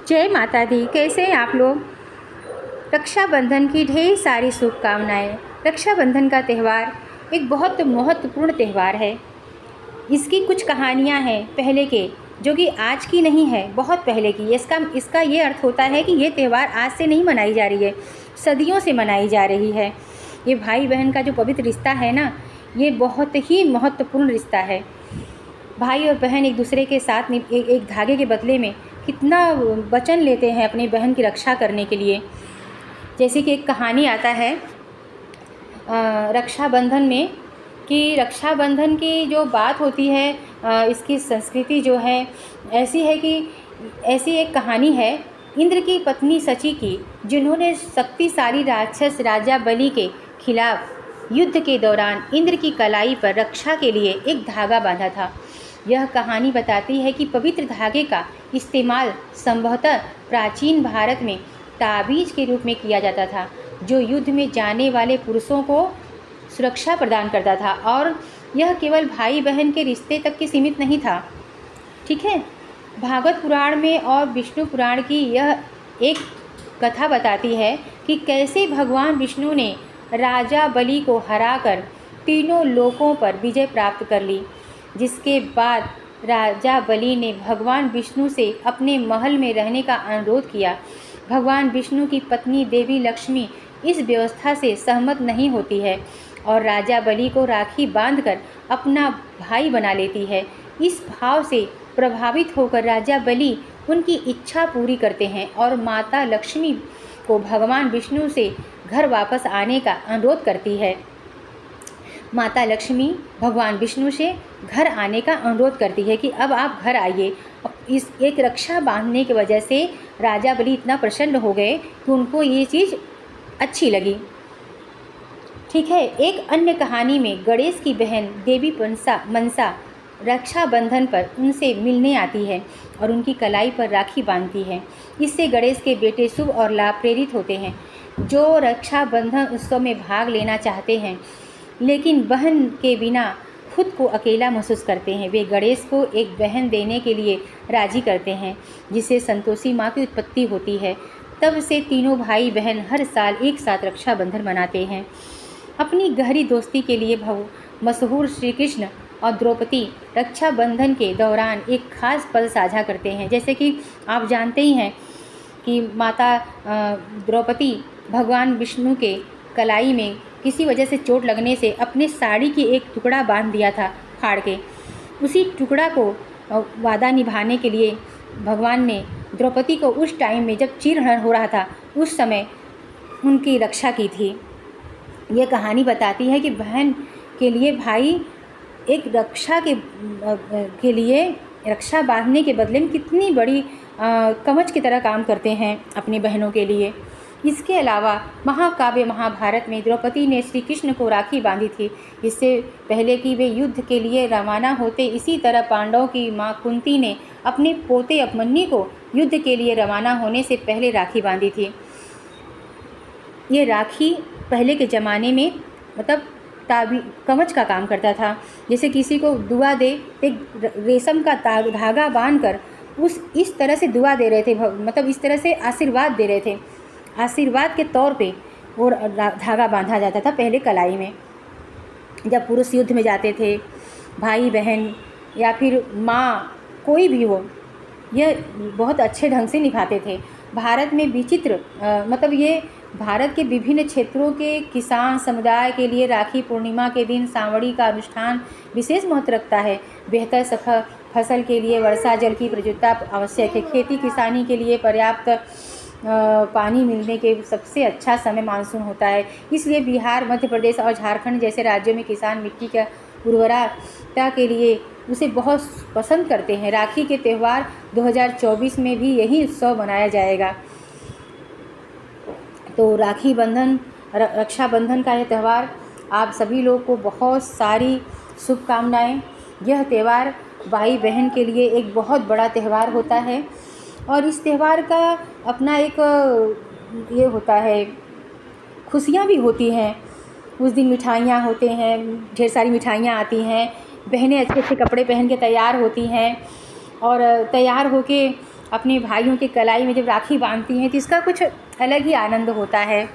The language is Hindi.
जय माता दी। कैसे हैं आप लोग? रक्षाबंधन की ढेर सारी शुभकामनाएं। रक्षाबंधन का त्यौहार एक बहुत महत्वपूर्ण त्यौहार है। इसकी कुछ कहानियां हैं पहले के, जो कि आज की नहीं है, बहुत पहले की। इसका ये अर्थ होता है कि ये त्यौहार आज से नहीं मनाई जा रही है, सदियों से मनाई जा रही है। ये भाई बहन का जो पवित्र रिश्ता है ना, ये बहुत ही महत्वपूर्ण रिश्ता है। भाई और बहन एक दूसरे के साथ एक धागे के बदले में कितना वचन लेते हैं अपनी बहन की रक्षा करने के लिए। जैसे कि एक कहानी आता है रक्षाबंधन में, कि रक्षाबंधन की जो बात होती है, इसकी संस्कृति जो है ऐसी है कि ऐसी एक कहानी है इंद्र की पत्नी सची की, जिन्होंने शक्तिशाली राक्षस राजा बलि के खिलाफ युद्ध के दौरान इंद्र की कलाई पर रक्षा के लिए एक धागा बांधा था। यह कहानी बताती है कि पवित्र धागे का इस्तेमाल संभवतः प्राचीन भारत में ताबीज़ के रूप में किया जाता था, जो युद्ध में जाने वाले पुरुषों को सुरक्षा प्रदान करता था। और यह केवल भाई बहन के रिश्ते तक के सीमित नहीं था। ठीक है, भागवत पुराण में और विष्णु पुराण की यह एक कथा बताती है कि कैसे भगवान विष्णु ने राजा बलि को हराकर तीनों लोकों पर विजय प्राप्त कर ली। जिसके बाद राजा बलि ने भगवान विष्णु से अपने महल में रहने का अनुरोध किया। भगवान विष्णु की पत्नी देवी लक्ष्मी इस व्यवस्था से सहमत नहीं होती है और राजा बलि को राखी बांधकर अपना भाई बना लेती है। इस भाव से प्रभावित होकर राजा बलि उनकी इच्छा पूरी करते हैं और माता लक्ष्मी को भगवान विष्णु से घर वापस आने का अनुरोध करती है। माता लक्ष्मी भगवान विष्णु से घर आने का अनुरोध करती है कि अब आप घर आइए। इस एक रक्षा बांधने की वजह से राजा बलि इतना प्रसन्न हो गए कि उनको ये चीज़ अच्छी लगी। ठीक है, एक अन्य कहानी में गणेश की बहन देवी मनसा रक्षाबंधन पर उनसे मिलने आती है और उनकी कलाई पर राखी बांधती है। इससे गणेश के बेटे शुभ और लाभ प्रेरित होते हैं, जो रक्षाबंधन उत्सव में भाग लेना चाहते हैं लेकिन बहन के बिना खुद को अकेला महसूस करते हैं। वे गणेश को एक बहन देने के लिए राजी करते हैं, जिससे संतोषी माँ की उत्पत्ति होती है। तब से तीनों भाई बहन हर साल एक साथ रक्षाबंधन मनाते हैं। अपनी गहरी दोस्ती के लिए मशहूर श्री कृष्ण और द्रौपदी रक्षाबंधन के दौरान एक खास पल साझा करते हैं। जैसे कि आप जानते ही हैं कि माता द्रौपदी भगवान विष्णु के कलाई में किसी वजह से चोट लगने से अपने साड़ी की एक टुकड़ा बांध दिया था फाड़ के। उसी टुकड़ा को वादा निभाने के लिए भगवान ने द्रौपदी को उस टाइम में जब चीरहरण हो रहा था उस समय उनकी रक्षा की थी। ये कहानी बताती है कि बहन के लिए भाई एक रक्षा के लिए रक्षा बांधने के बदले में कितनी बड़ी कवच की तरह काम करते हैं अपनी बहनों के लिए। इसके अलावा महाकाव्य महाभारत में द्रौपदी ने श्री कृष्ण को राखी बांधी थी, इससे पहले कि वे युद्ध के लिए रवाना होते। इसी तरह पांडवों की माँ कुंती ने अपने पोते अभिमन्यु को युद्ध के लिए रवाना होने से पहले राखी बांधी थी। ये राखी पहले के ज़माने में मतलब कवच का काम करता था। जैसे किसी को दुआ दे, एक रेशम का धागा बांधकर इस तरह से दुआ दे रहे थे, मतलब इस तरह से आशीर्वाद दे रहे थे। आशीर्वाद के तौर पे वो धागा बांधा जाता था पहले कलाई में। जब पुरुष युद्ध में जाते थे, भाई बहन या फिर माँ कोई भी हो, यह बहुत अच्छे ढंग से निभाते थे। भारत में विचित्र मतलब ये भारत के विभिन्न क्षेत्रों के किसान समुदाय के लिए राखी पूर्णिमा के दिन सांवड़ी का अनुष्ठान विशेष महत्व रखता है। बेहतर फसल के लिए वर्षा जल की प्रचुरता आवश्यक है। खेती किसानी के लिए पर्याप्त पानी मिलने के सबसे अच्छा समय मानसून होता है। इसलिए बिहार, मध्य प्रदेश और झारखंड जैसे राज्यों में किसान मिट्टी की उर्वरता के लिए उसे बहुत पसंद करते हैं। राखी के त्यौहार 2024 में भी यही उत्सव मनाया जाएगा। तो रक्षाबंधन का यह त्यौहार आप सभी लोग को बहुत सारी शुभकामनाएं। यह त्यौहार भाई बहन के लिए एक बहुत बड़ा त्यौहार होता है और इस त्यौहार का अपना एक ये होता है, खुशियाँ भी होती हैं। उस दिन मिठाइयाँ होते हैं, ढेर सारी मिठाइयाँ आती हैं। बहनें अच्छे अच्छे कपड़े पहन के तैयार होती हैं और तैयार होके अपने भाइयों की कलाई में जब राखी बांधती हैं तो इसका कुछ अलग ही आनंद होता है।